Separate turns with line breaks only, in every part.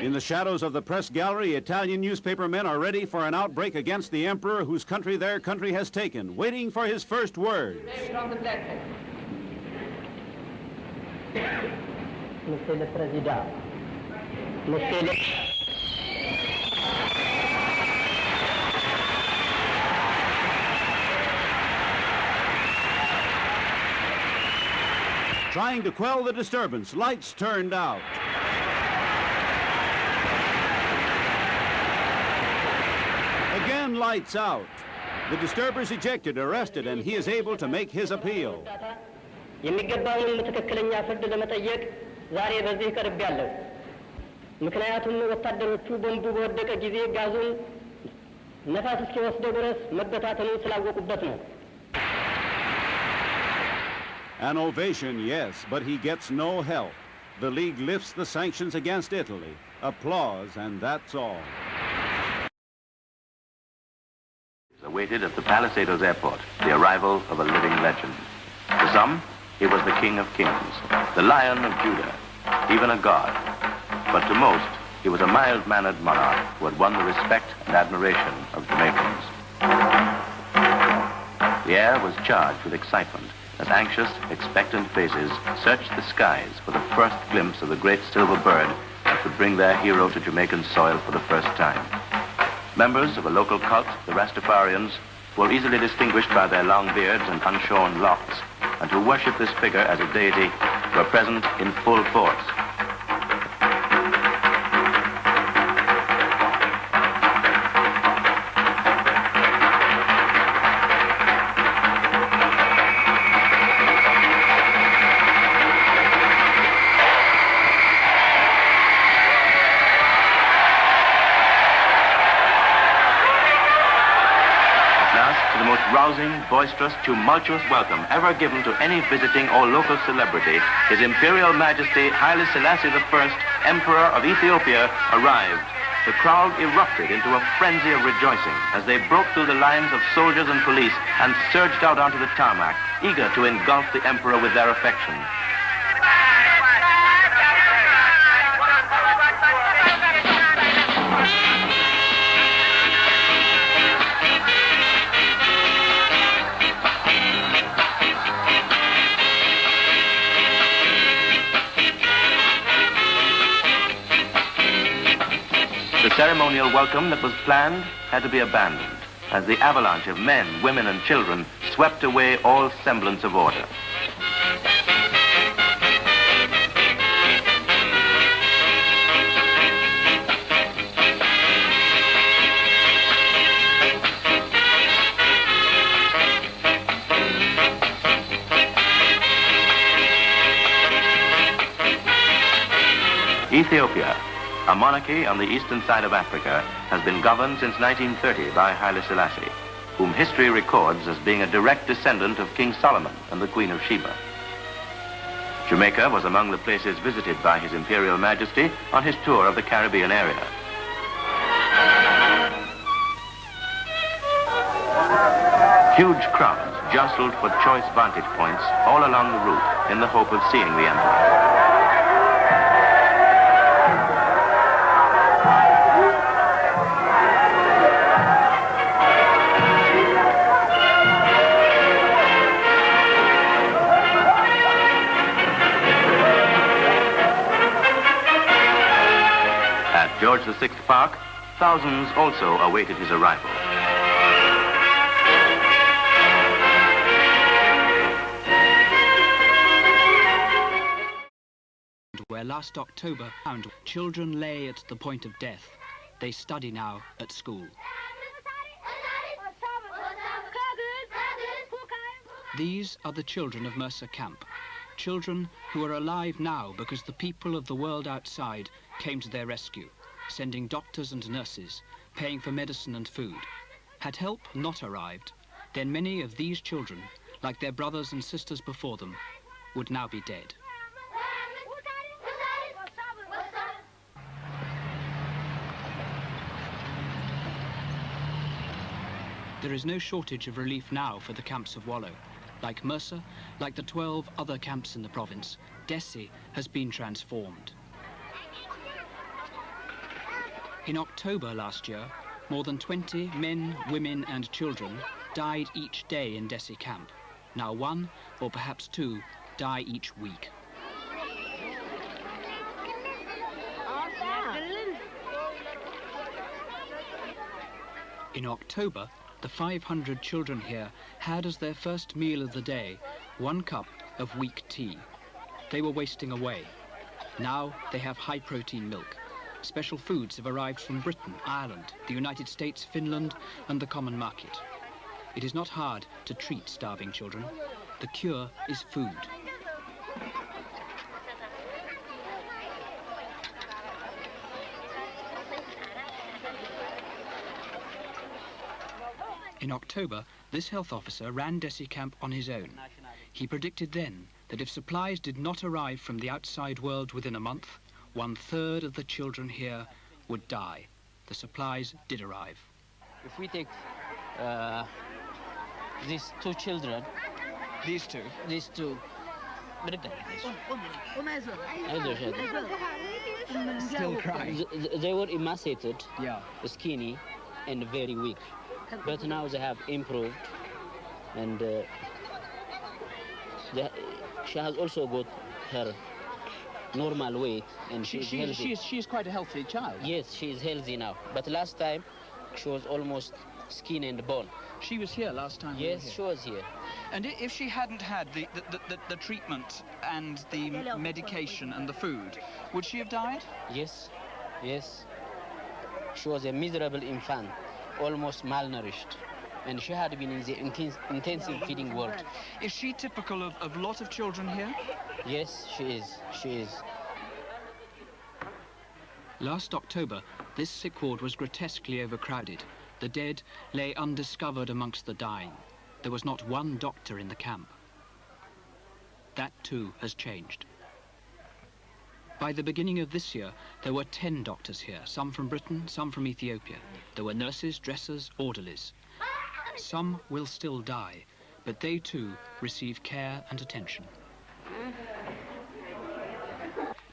In the shadows of the press gallery, Italian newspaper men are ready for an outbreak against the emperor whose country their country has taken, waiting for his first words.
Monsieur le Président, Monsieur le...
Trying to quell the disturbance, lights turned out. Again, lights out. The disturbers ejected, arrested, and he is able to make his appeal.
የሚገባውን ትክክለኛ ፍርድ ለመጠየቅ ዛሬ በዚህ ቀርቤያለሁ። ምክንያቱም ወታደሮቹ ቦምቡ በወደቀ ጊዜ ጋዙን ነፋስ እስኪወስደው ድረስ መበታተኑን ስላወቁበት ነው።
An ovation, yes, but he gets no help. The League lifts the sanctions against Italy. Applause, and that's all.
Awaited at the Palisados airport the arrival of a living legend. To some, he was the King of Kings, the Lion of Judah, even a god. But to most, he was a mild-mannered monarch who had won the respect and admiration of Jamaicans. The air was charged with excitement as anxious, expectant faces searched the skies for the first glimpse of the great silver bird that would bring their hero to Jamaican soil for the first time. Members of a local cult, the Rastafarians, who were easily distinguished by their long beards and unshorn locks, and who worshipped this figure as a deity, were present in full force. Rousing, boisterous, tumultuous welcome ever given to any visiting or local celebrity, His Imperial Majesty Haile Selassie I, Emperor of Ethiopia, arrived. The crowd erupted into a frenzy of rejoicing as they broke through the lines of soldiers and police and surged out onto the tarmac, eager to engulf the Emperor with their affection. The ceremonial welcome that was planned had to be abandoned as the avalanche of men, women and children swept away all semblance of order. Ethiopia, a monarchy on the eastern side of Africa, has been governed since 1930 by Haile Selassie, whom history records as being a direct descendant of King Solomon and the Queen of Sheba. Jamaica was among the places visited by His Imperial Majesty on his tour of the Caribbean area. Huge crowds jostled for choice vantage points all along the route in the hope of seeing the Emperor. George VI Park, thousands also awaited his arrival.
Where last October found children lay at the point of death, they study now at school. These are the children of Mercer Camp, children who are alive now because the people of the world outside came to their rescue, sending doctors and nurses, paying for medicine and food. Had help not arrived, then many of these children, like their brothers and sisters before them, would now be dead. There is no shortage of relief now for the camps of Wallow. Like Mercer, like the 12 other camps in the province, Dessie has been transformed. In October last year, more than 20 men, women and children died each day in Dessie camp. Now one, or perhaps two, die each week. In October, the 500 children here had as their first meal of the day 1 cup of weak tea. They were wasting away. Now they have high-protein milk. Special foods have arrived from Britain, Ireland, the United States, Finland and the common market. It is not hard to treat starving children. The cure is food. In October, this health officer ran Dessie camp on his own. He predicted then that if supplies did not arrive from the outside world within a month, 1/3 of the children here would die. The supplies did arrive.
If we take these two children,
These two? Still crying.
They were emaciated,
Yeah.
skinny, and very weak. But now they have improved, and she has also got her normal weight, and she's healthy.
She's quite a healthy child.
Yes, she is healthy now. But last time, she was almost skin and bone.
She was here last time.
Yes, she was here.
And if she hadn't had the treatment and the medication and the food, would she have died?
Yes, yes. She was a miserable infant, almost malnourished. And she had been in the intensive feeding ward.
Is she typical of a lot of children here?
Yes, she is. She is.
Last October, this sick ward was grotesquely overcrowded. The dead lay undiscovered amongst the dying. There was not one doctor in the camp. That too has changed. By the beginning of this year, there were 10 doctors here, some from Britain, some from Ethiopia. There were nurses, dressers, orderlies. Some will still die, but they too receive care and attention.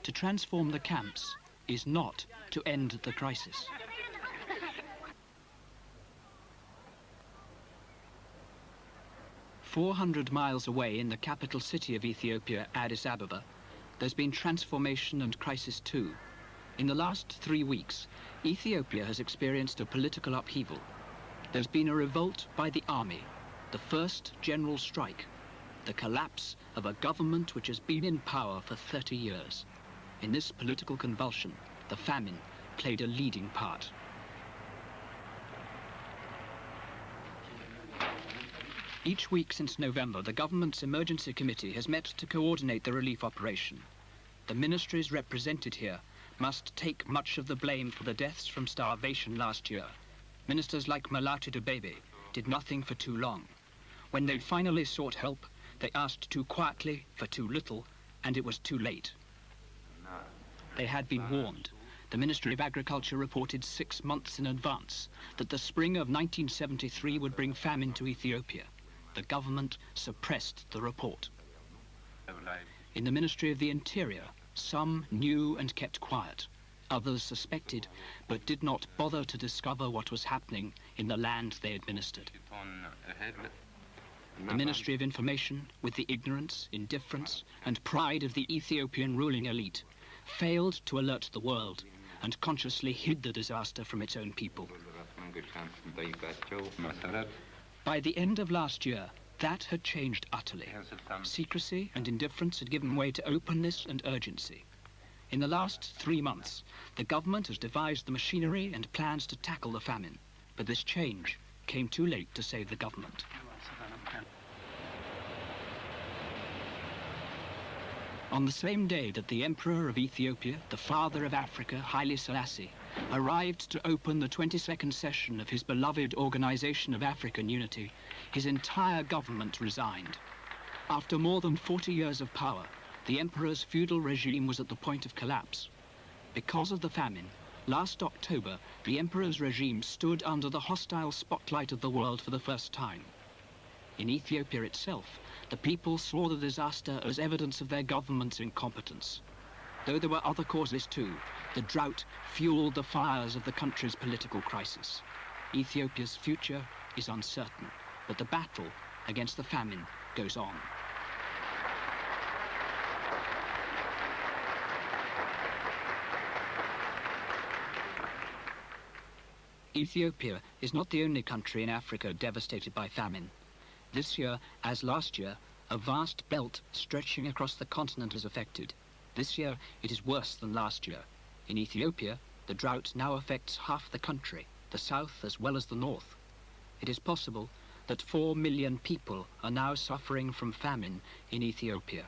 To transform the camps is not to end the crisis. "400 miles away in the capital city of Ethiopia, Addis Ababa, there's been transformation and crisis too. In the last 3 weeks, Ethiopia has experienced a political upheaval. There's been a revolt by the army, the first general strike, the collapse of a government which has been in power for 30 years. In this political convulsion, the famine played a leading part. Each week since November, the government's emergency committee has met to coordinate the relief operation. The ministries represented here must take much of the blame for the deaths from starvation last year. Ministers like Malati Dubebe did nothing for too long. When they finally sought help, they asked too quietly for too little, and it was too late. They had been warned. The Ministry of Agriculture reported 6 months in advance that the spring of 1973 would bring famine to Ethiopia. The government suppressed the report. In the Ministry of the Interior, some knew and kept quiet. Others suspected, but did not bother to discover what was happening in the land they administered. The Ministry of Information, with the ignorance, indifference, and pride of the Ethiopian ruling elite, failed to alert the world and consciously hid the disaster from its own people. By the end of last year, that had changed utterly. Secrecy and indifference had given way to openness and urgency. In the last 3 months, the government has devised the machinery and plans to tackle the famine, but this change came too late to save the government. On the same day that the Emperor of Ethiopia, the father of Africa, Haile Selassie, arrived to open the 22nd session of his beloved Organization of African Unity, his entire government resigned. After more than 40 years of power, the emperor's feudal regime was at the point of collapse. Because of the famine, last October, the emperor's regime stood under the hostile spotlight of the world for the first time. In Ethiopia itself, the people saw the disaster as evidence of their government's incompetence. Though there were other causes too, the drought fueled the fires of the country's political crisis. Ethiopia's future is uncertain, but the battle against the famine goes on. Ethiopia is not the only country in Africa devastated by famine. This year, as last year, a vast belt stretching across the continent is affected. This year, it is worse than last year. In Ethiopia, the drought now affects half the country, the south as well as the north. It is possible that 4 million people are now suffering from famine in Ethiopia.